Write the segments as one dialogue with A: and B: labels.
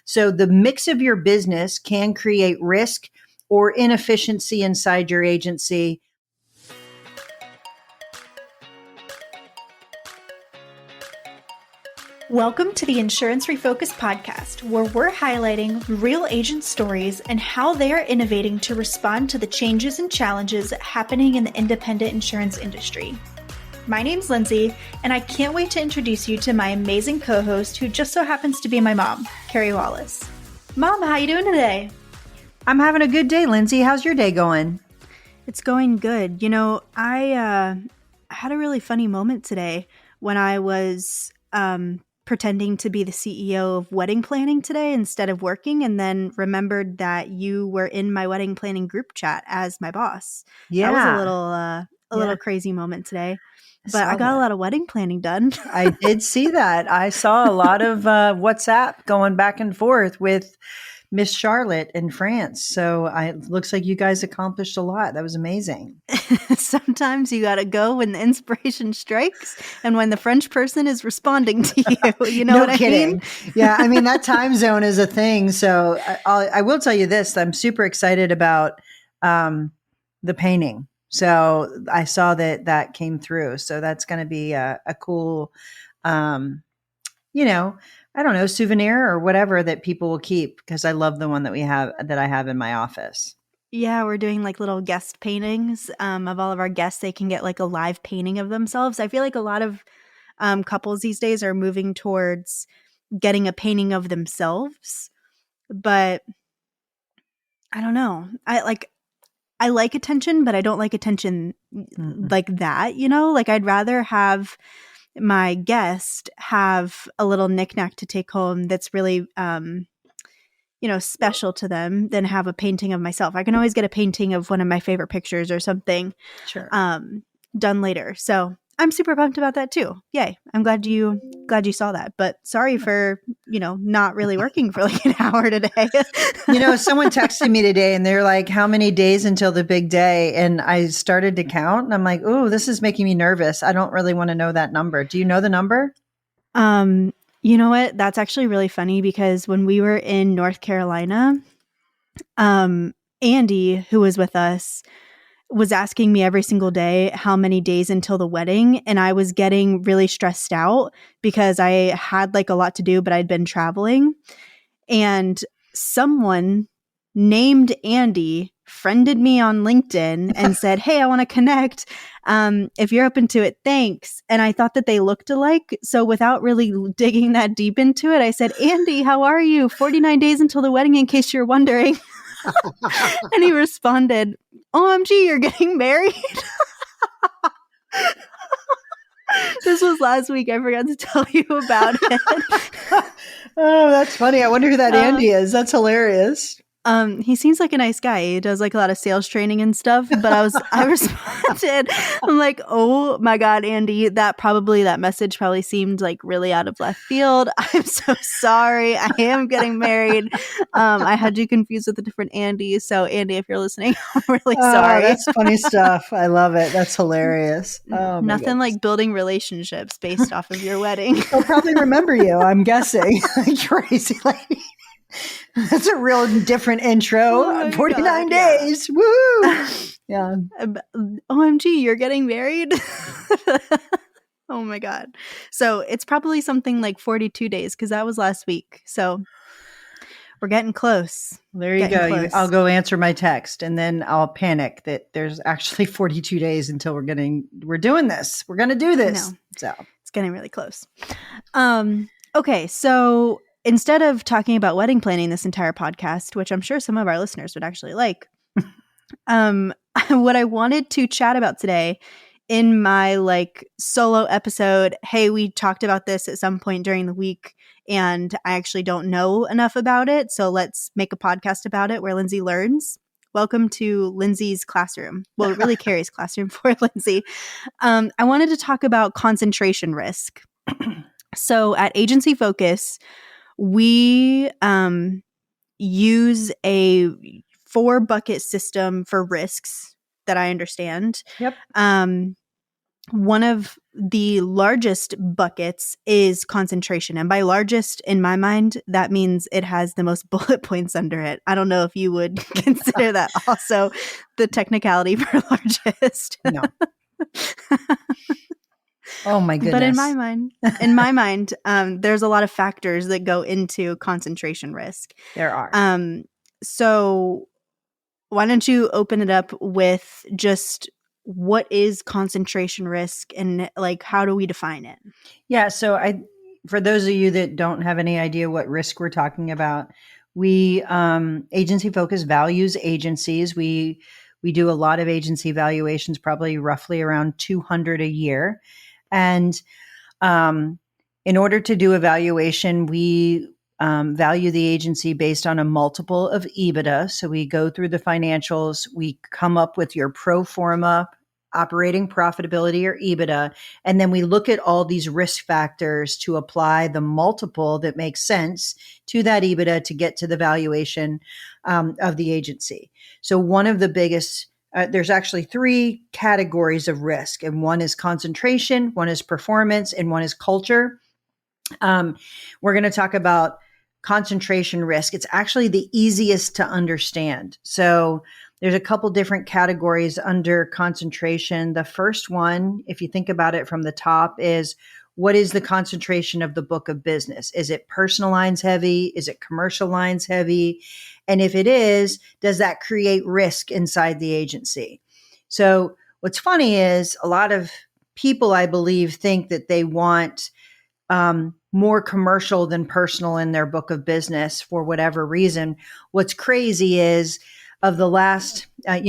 A: So the mix of your business can create risk or inefficiency inside your agency.
B: Welcome to the Insurance Refocused podcast, where we're highlighting real agent stories and how they are innovating to respond to the changes and challenges happening in the independent insurance industry. My name's Lindsay, and I can't wait to introduce you to my amazing co-host, who just so happens to be my mom, Carey Wallace. Mom, how you doing today?
A: I'm having a good day, Lindsay. How's your day going?
B: It's going good. You know, I had a really funny moment today when I was pretending to be the CEO of wedding planning today instead of working, and then remembered that you were in my wedding planning group chat as my boss.
A: Yeah.
B: That was a little crazy moment today, but I got
A: that.
B: a lot of wedding planning done.
A: I did see that. I saw a lot of WhatsApp going back and forth with Miss Charlotte in France. So it looks like you guys accomplished a lot. That was amazing.
B: Sometimes you got to go when the inspiration strikes and when the French person is responding to you. You know
A: No
B: what I
A: kidding.
B: mean?
A: Yeah, I mean, that time zone is a thing. So I will tell you this. I'm super excited about the painting. So I saw that came through. So that's going to be a cool, I don't know, souvenir or whatever that people will keep, because I love the one that I have in my office.
B: Yeah, we're doing like little guest paintings of all of our guests. They can get like a live painting of themselves. I feel like a lot of couples these days are moving towards getting a painting of themselves, but I don't know. I like attention, but I don't like attention like that, you know? Like I'd rather have my guest have a little knickknack to take home that's really special to them than have a painting of myself. I can always get a painting of one of my favorite pictures or something done later. So I'm super pumped about that too. Yay. I'm glad you saw that, but sorry for, not really working for like an hour today.
A: Someone texted me today and they're like, how many days until the big day? And I started to count and I'm like, oh, this is making me nervous. I don't really want to know that number. Do you know the number?
B: You know what? That's actually really funny because when we were in North Carolina, Andy, who was with us, was asking me every single day how many days until the wedding. And I was getting really stressed out because I had like a lot to do, but I'd been traveling. And someone named Andy friended me on LinkedIn and said, hey, I want to connect. If you're open to it, thanks. And I thought that they looked alike. So without really digging that deep into it, I said, Andy, how are you? 49 days until the wedding, in case you're wondering. And he responded, OMG, you're getting married? This was last week. I forgot to tell you about it.
A: Oh, that's funny. I wonder who that Andy is. That's hilarious.
B: He seems like a nice guy. He does like a lot of sales training and stuff, but I responded, I'm like, oh my God, Andy, that message probably seemed like really out of left field. I'm so sorry. I am getting married. I had you confused with a different Andy. So Andy, if you're listening, I'm really sorry.
A: That's funny stuff. I love it. That's hilarious. Oh,
B: nothing like building relationships based off of your wedding.
A: They'll probably remember you, I'm guessing. Crazy lady. That's a real different intro.
B: Oh
A: 49
B: God,
A: days.
B: Yeah.
A: Woo! Yeah.
B: OMG, you're getting married? Oh my God. So it's probably something like 42 days because that was last week. So we're getting close.
A: There you go. I'll go answer my text and then I'll panic that there's actually 42 days until we're doing this. We're going to do this. So
B: it's getting really close. Okay. So instead of talking about wedding planning this entire podcast, which I'm sure some of our listeners would actually like, what I wanted to chat about today in my like solo episode, hey, we talked about this at some point during the week and I actually don't know enough about it. So let's make a podcast about it where Lindsay learns. Welcome to Lindsay's classroom. Well, really Carey's classroom for Lindsay. I wanted to talk about concentration risk. So at Agency Focus, we use a 4-bucket system for risks that I understand.
A: Yep.
B: one of the largest buckets is concentration. And by largest, in my mind, that means it has the most bullet points under it. I don't know if you would consider that also the technicality for largest.
A: No. Oh my
B: But in
A: goodness.
B: my mind, there's a lot of factors that go into concentration risk.
A: There are.
B: So why don't you open it up with just what is concentration risk and like how do we define it?
A: Yeah. So for those of you that don't have any idea what risk we're talking about, we agency focused values agencies. We do a lot of agency valuations, probably roughly around 200 a year. And in order to do a valuation, we value the agency based on a multiple of EBITDA. So we go through the financials, we come up with your pro forma operating profitability or EBITDA, and then we look at all these risk factors to apply the multiple that makes sense to that EBITDA to get to the valuation of the agency. So one of the biggest there's actually three categories of risk, and one is concentration, one is performance, and one is culture. We're going to talk about concentration risk. It's actually the easiest to understand. So there's a couple different categories under concentration. The first one, if you think about it from the top, is what is the concentration of the book of business? Is it personal lines heavy? Is it commercial lines heavy? And if it is, does that create risk inside the agency? So what's funny is a lot of people, I believe, think that they want more commercial than personal in their book of business for whatever reason. What's crazy is of the last, I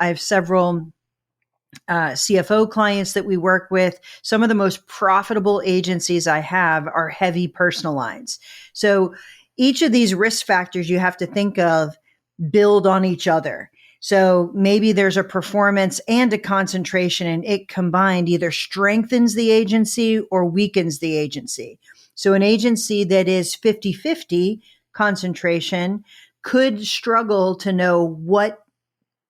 A: have several CFO clients that we work with. Some of the most profitable agencies I have are heavy personal lines. So each of these risk factors you have to think of build on each other. So maybe there's a performance and a concentration, and it combined either strengthens the agency or weakens the agency. So an agency that is 50-50 concentration could struggle to know what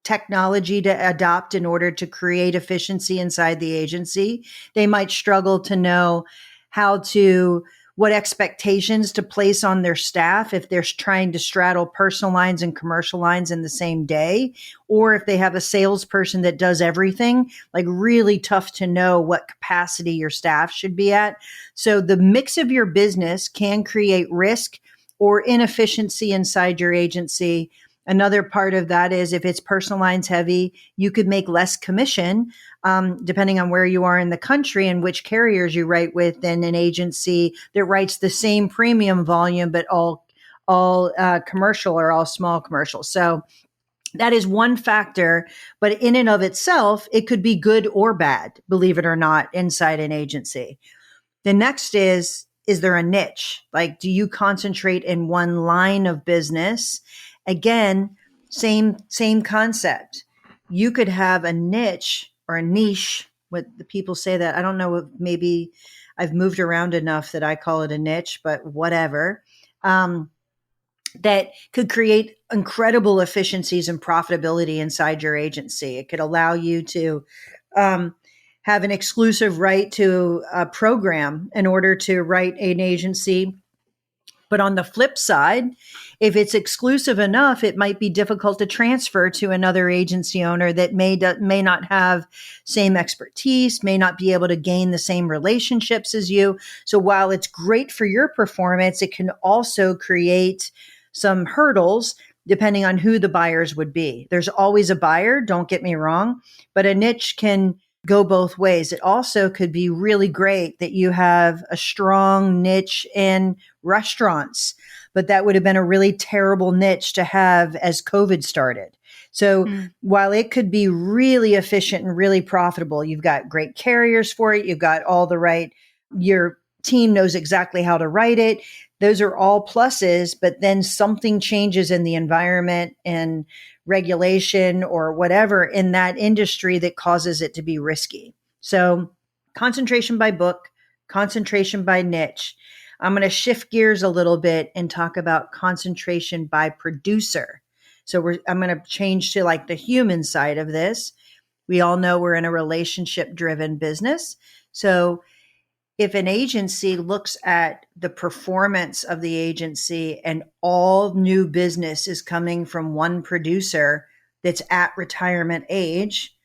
A: technology to adopt in order to create efficiency inside the agency. They might struggle to know what expectations to place on their staff if they're trying to straddle personal lines and commercial lines in the same day, or if they have a salesperson that does everything, like really tough to know what capacity your staff should be at. So the mix of your business can create risk or inefficiency inside your agency. Another part of that is if it's personal lines heavy, you could make less commission depending on where you are in the country and which carriers you write with than an agency that writes the same premium volume, but all commercial or all small commercial. So that is one factor, but in and of itself, it could be good or bad, believe it or not, inside an agency. The next is there a niche? Like, do you concentrate in one line of business? Again, same concept. You could have a niche or a niche. What the people say that, I don't know if maybe I've moved around enough that I call it a niche, but whatever. That could create incredible efficiencies and profitability inside your agency. It could allow you to have an exclusive right to a program in order to write an agency. But on the flip side, if it's exclusive enough, it might be difficult to transfer to another agency owner that may not have same expertise, may not be able to gain the same relationships as you. So while it's great for your performance, it can also create some hurdles depending on who the buyers would be. There's always a buyer, don't get me wrong, but a niche can go both ways. It also could be really great that you have a strong niche in restaurants, but that would have been a really terrible niche to have as COVID started. So while it could be really efficient and really profitable, you've got great carriers for it. You've got all the right, your team knows exactly how to write it. Those are all pluses, but then something changes in the environment and regulation or whatever in that industry that causes it to be risky. So concentration by book, concentration by niche. I'm going to shift gears a little bit and talk about concentration by producer. So I'm going to change to like the human side of this. We all know we're in a relationship driven business. So if an agency looks at the performance of the agency and all new business is coming from one producer that's at retirement age,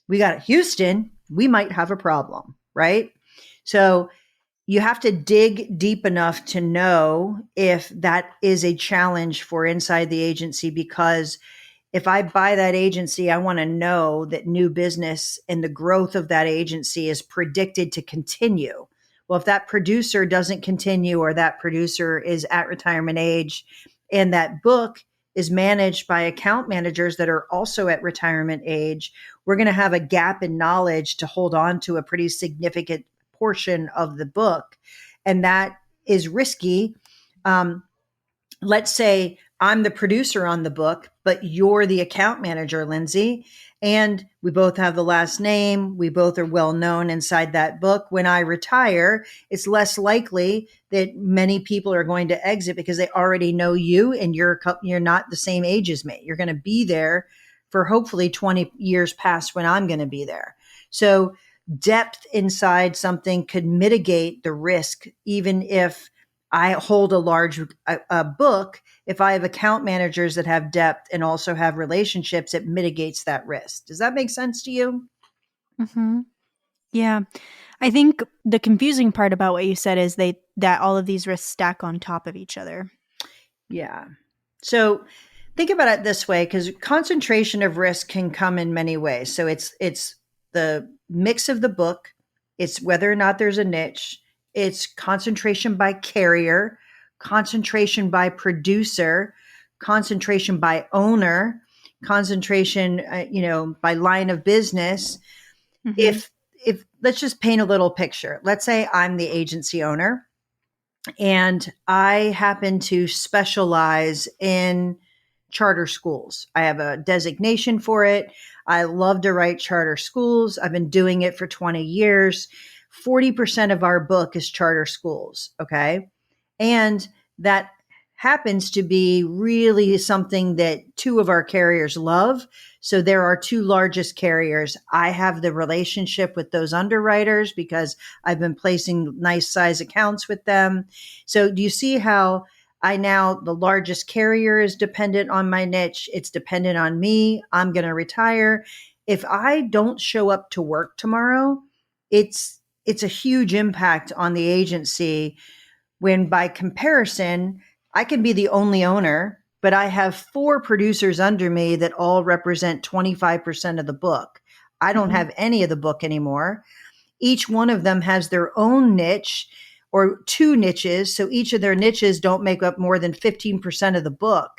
A: we got Houston, we might have a problem, right? So you have to dig deep enough to know if that is a challenge for inside the agency, because if I buy that agency, I want to know that new business and the growth of that agency is predicted to continue. Well, if that producer doesn't continue, or that producer is at retirement age and that book is managed by account managers that are also at retirement age, we're going to have a gap in knowledge to hold on to a pretty significant portion of the book. And that is risky. Let's say I'm the producer on the book, but you're the account manager, Lindsay, and we both have the last name. We both are well known inside that book. When I retire, it's less likely that many people are going to exit because they already know you, and you're not the same age as me. You're going to be there for hopefully 20 years past when I'm going to be there. So depth inside something could mitigate the risk, even if I hold a large book. If I have account managers that have depth and also have relationships, it mitigates that risk. Does that make sense to you?
B: Mm-hmm. Yeah. I think the confusing part about what you said is that all of these risks stack on top of each other.
A: Yeah. So think about it this way, because concentration of risk can come in many ways. So it's the mix of the book, it's whether or not there's a niche, it's concentration by carrier, concentration by producer, concentration by owner, concentration, by line of business.
B: Mm-hmm.
A: If let's just paint a little picture. Let's say I'm the agency owner and I happen to specialize in charter schools. I have a designation for it. I love to write charter schools. I've been doing it for 20 years. 40% of our book is charter schools. Okay. And that happens to be really something that two of our carriers love. So there are two largest carriers. I have the relationship with those underwriters because I've been placing nice size accounts with them. So do you see how the largest carrier is dependent on my niche? It's dependent on me. I'm going to retire. If I don't show up to work tomorrow, it's a huge impact on the agency, when by comparison, I can be the only owner, but I have 4 producers under me that all represent 25% of the book. I don't have any of the book anymore. Each one of them has their own niche or 2 niches. So each of their niches don't make up more than 15% of the book.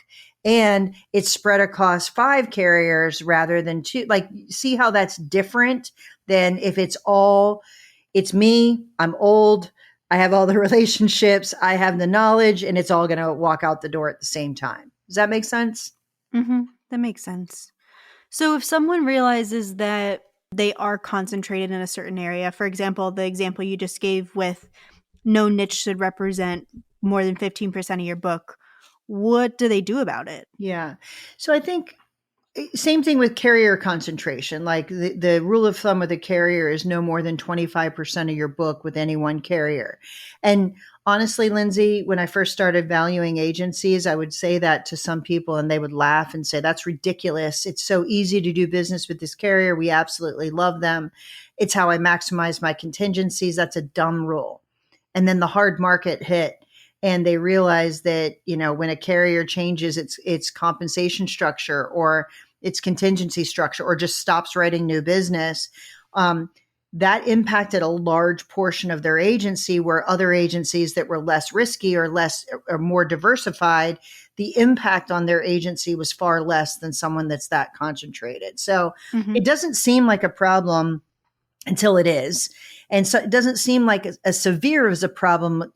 A: And it's spread across 5 carriers rather than 2. Like, see how that's different than if it's me, I'm old, I have all the relationships, I have the knowledge, and it's all going to walk out the door at the same time. Does that make sense?
B: Mm-hmm. That makes sense. So if someone realizes that they are concentrated in a certain area, for example, the example you just gave with no niche should represent more than 15% of your book, what do they do about it?
A: Yeah. So I think same thing with carrier concentration. Like the rule of thumb with a carrier is no more than 25% of your book with any one carrier. And honestly, Lindsay, when I first started valuing agencies, I would say that to some people and they would laugh and say, that's ridiculous. It's so easy to do business with this carrier. We absolutely love them. It's how I maximize my contingencies. That's a dumb rule. And then the hard market hit. And they realized that, when a carrier changes its compensation structure or its contingency structure or just stops writing new business, that impacted a large portion of their agency, where other agencies that were less risky or more diversified, the impact on their agency was far less than someone that's that concentrated. So it doesn't seem like a problem until it is. And so it doesn't seem like as severe as a problem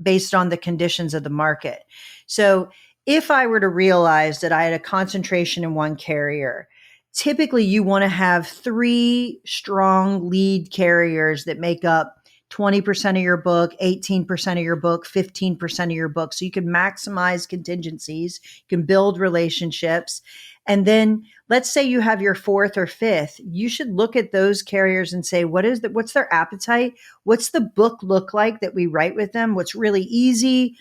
A: based on the conditions of the market. So if I were to realize that I had a concentration in one carrier, typically you want to have 3 strong lead carriers that make up 20% of your book, 18% of your book, 15% of your book. So you can maximize contingencies, you can build relationships. And then let's say you have your fourth or fifth, you should look at those carriers and say, what's their appetite? What's the book look like that we write with them? What's really easy?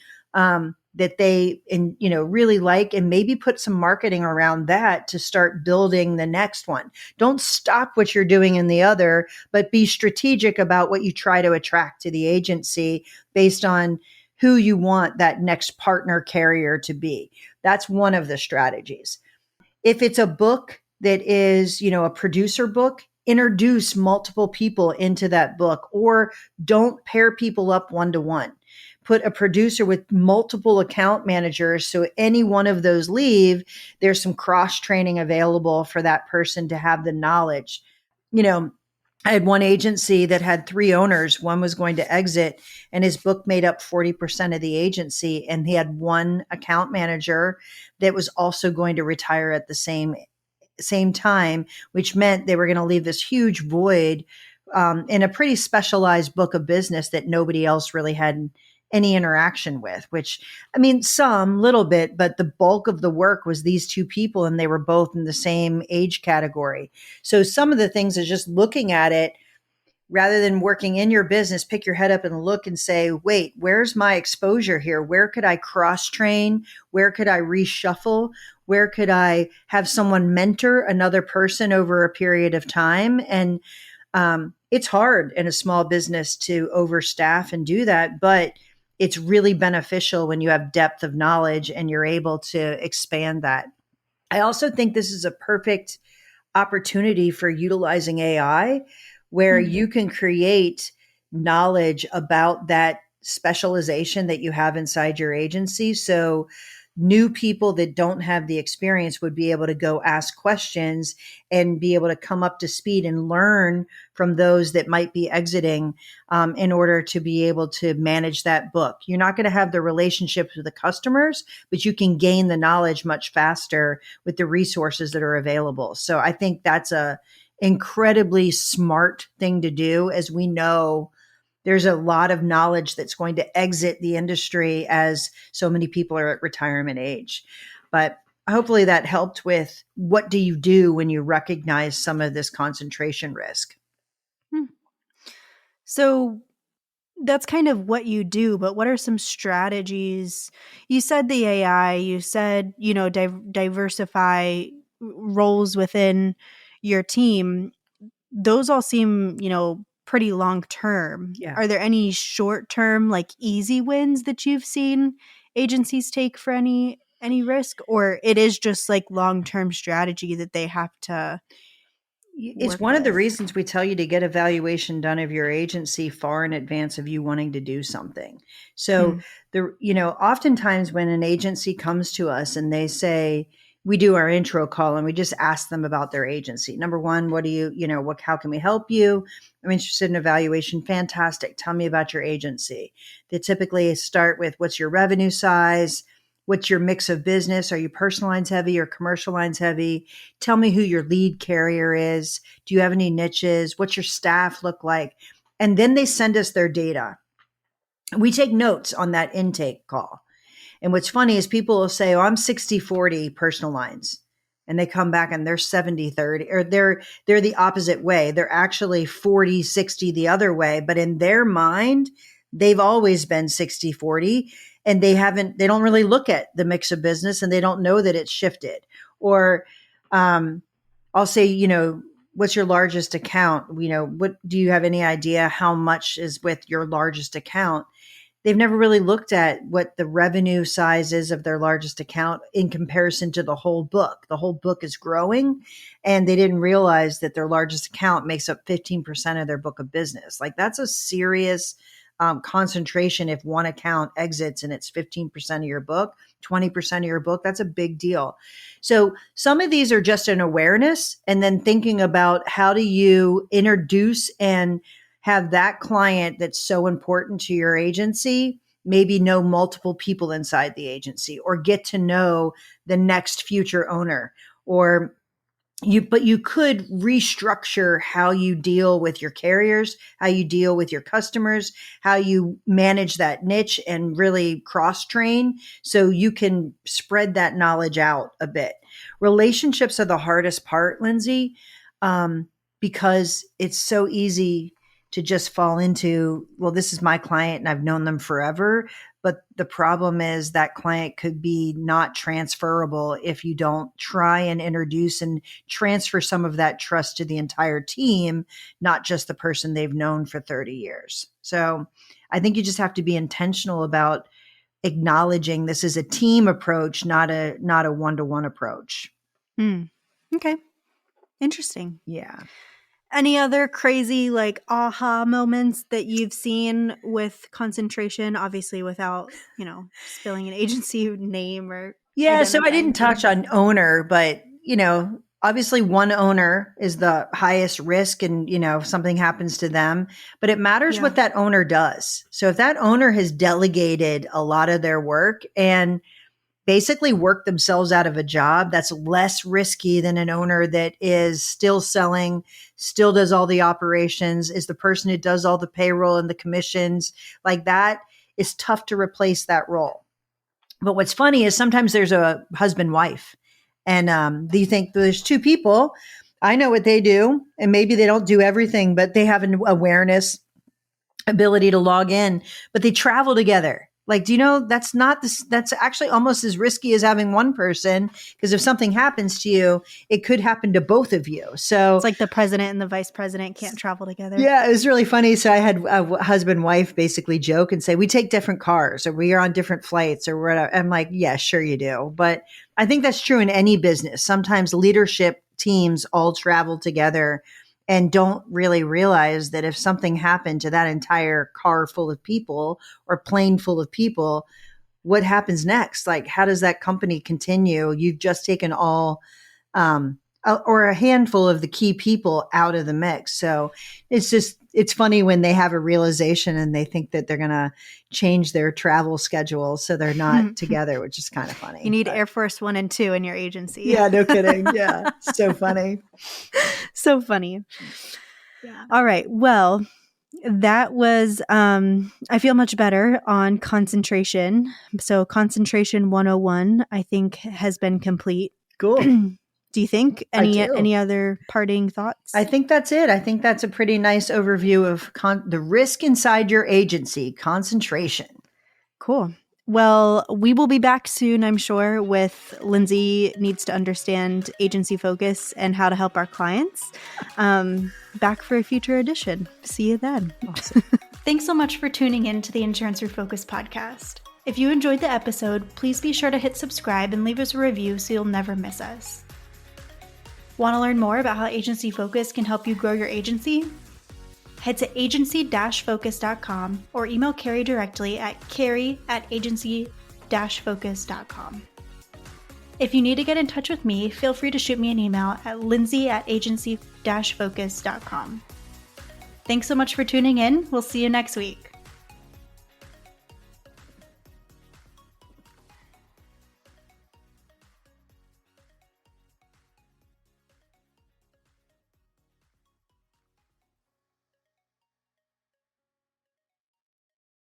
A: That they really like, and maybe put some marketing around that to start building the next one. Don't stop what you're doing in the other, but be strategic about what you try to attract to the agency based on who you want that next partner carrier to be. That's one of the strategies. If it's a book that is, a producer book, introduce multiple people into that book, or don't pair people up one to one. Put a producer with multiple account managers. So any one of those leave, there's some cross training available for that person to have the knowledge. I had one agency that had 3 owners. One was going to exit, and his book made up 40% of the agency. And he had one account manager that was also going to retire at the same time, which meant they were going to leave this huge void in a pretty specialized book of business that nobody else really had any interaction with, which, I mean, some little bit, but the bulk of the work was these 2 people, and they were both in the same age category. So some of the things is just looking at it rather than working in your business, pick your head up and look and say, wait, where's my exposure here? Where could I cross train? Where could I reshuffle? Where could I have someone mentor another person over a period of time? And it's hard in a small business to overstaff and do that, but it's really beneficial when you have depth of knowledge and you're able to expand that. I also think this is a perfect opportunity for utilizing AI, where you can create knowledge about that specialization that you have inside your agency. So new people that don't have the experience would be able to go ask questions and be able to come up to speed and learn from those that might be exiting in order to be able to manage that book. You're not going to have the relationships with the customers, but you can gain the knowledge much faster with the resources that are available. So I think that's a incredibly smart thing to do, as we know there's a lot of knowledge that's going to exit the industry as so many people are at retirement age. But hopefully that helped with what do you do when you recognize some of this concentration risk.
B: So that's kind of what you do, but what are some strategies? You said the AI, you said, diversify roles within your team. Those all seem, pretty long term.
A: Yeah.
B: Are there any short term, like easy wins that you've seen agencies take for any risk, or it is just like long term strategy that they have to
A: It's
B: work
A: one of the
B: with?
A: reasons we tell you to get a valuation done of your agency far in advance of you wanting to do something. So oftentimes when an agency comes to us and they say, we do our intro call and we just ask them about their agency. Number one, how can we help you? I'm interested in a valuation. Fantastic. Tell me about your agency. They typically start with, what's your revenue size? What's your mix of business? Are you personal lines heavy or commercial lines heavy? Tell me who your lead carrier is. Do you have any niches? What's your staff look like? And then they send us their data. We take notes on that intake call. And what's funny is people will say, oh, I'm 60-40 personal lines. And they come back and they're 70-30, or they're the opposite way. They're actually 40-60 the other way. But in their mind, they've always been 60-40. And they don't really look at the mix of business, and they don't know that it's shifted. Or I'll say, what's your largest account? What do you have any idea how much is with your largest account? They've never really looked at what the revenue size is of their largest account in comparison to the whole book. The whole book is growing, and they didn't realize that their largest account makes up 15% of their book of business. Like, that's a serious concentration. If one account exits and it's 15% of your book, 20% of your book, that's a big deal. So some of these are just an awareness, and then thinking about how do you introduce and have that client that's so important to your agency maybe know multiple people inside the agency, or get to know the next future owner, or but you could restructure how you deal with your carriers, how you deal with your customers, how you manage that niche and really cross train so you can spread that knowledge out a bit. Relationships are the hardest part, Lindsay, because it's so easy to just fall into, well, this is my client and I've known them forever. But the problem is that client could be not transferable if you don't try and introduce and transfer some of that trust to the entire team, not just the person they've known for 30 years. So I think you just have to be intentional about acknowledging this is a team approach, not a one-to-one approach.
B: Okay. Interesting.
A: Yeah.
B: Any other crazy like aha moments that you've seen with concentration, obviously without, spilling an agency name or
A: Yeah, so I didn't
B: identifying
A: touch on owner, but obviously one owner is the highest risk and if something happens to them, but it matters what that owner does. So if that owner has delegated a lot of their work and basically work themselves out of a job, that's less risky than an owner that is still selling, still does all the operations, is the person who does all the payroll and the commissions. Like that is tough to replace that role. But what's funny is sometimes there's a husband wife and you think there's two people. I know what they do and maybe they don't do everything, but they have an awareness, ability to log in, but they travel together. Like, do you know, that's actually almost as risky as having one person, because if something happens to you, it could happen to both of you. So
B: it's like the president and the vice president can't travel together.
A: Yeah, it was really funny. So I had a husband, wife basically joke and say, we take different cars or we are on different flights or whatever. I'm like, yeah, sure you do. But I think that's true in any business. Sometimes leadership teams all travel together and don't really realize that if something happened to that entire car full of people or plane full of people, what happens next? Like, how does that company continue? You've just taken all, or a handful of the key people out of the mix. So it's funny when they have a realization and they think that they're going to change their travel schedule so they're not together, which is kind of funny.
B: You need Air Force 1 and 2 in your agency.
A: Yeah, no kidding. Yeah. So funny.
B: So funny. Yeah. All right. Well, that was, I feel much better on concentration. So concentration 101, I think, has been complete.
A: Cool.
B: Do you think any other parting thoughts?
A: I think that's it. I think that's a pretty nice overview of the risk inside your agency, concentration.
B: Cool. Well, we will be back soon, I'm sure, with Lindsay Needs to Understand Agency Focus and how to help our clients. Back for a future edition. See you then.
A: Awesome.
B: Thanks so much for tuning in to the Insurance Refocused podcast. If you enjoyed the episode, please be sure to hit subscribe and leave us a review so you'll never miss us. Want to learn more about how Agency Focus can help you grow your agency? Head to agency-focus.com or email Carey directly at carey@agency-focus.com. If you need to get in touch with me, feel free to shoot me an email at lindsay@agency-focus.com. Thanks so much for tuning in. We'll see you next week.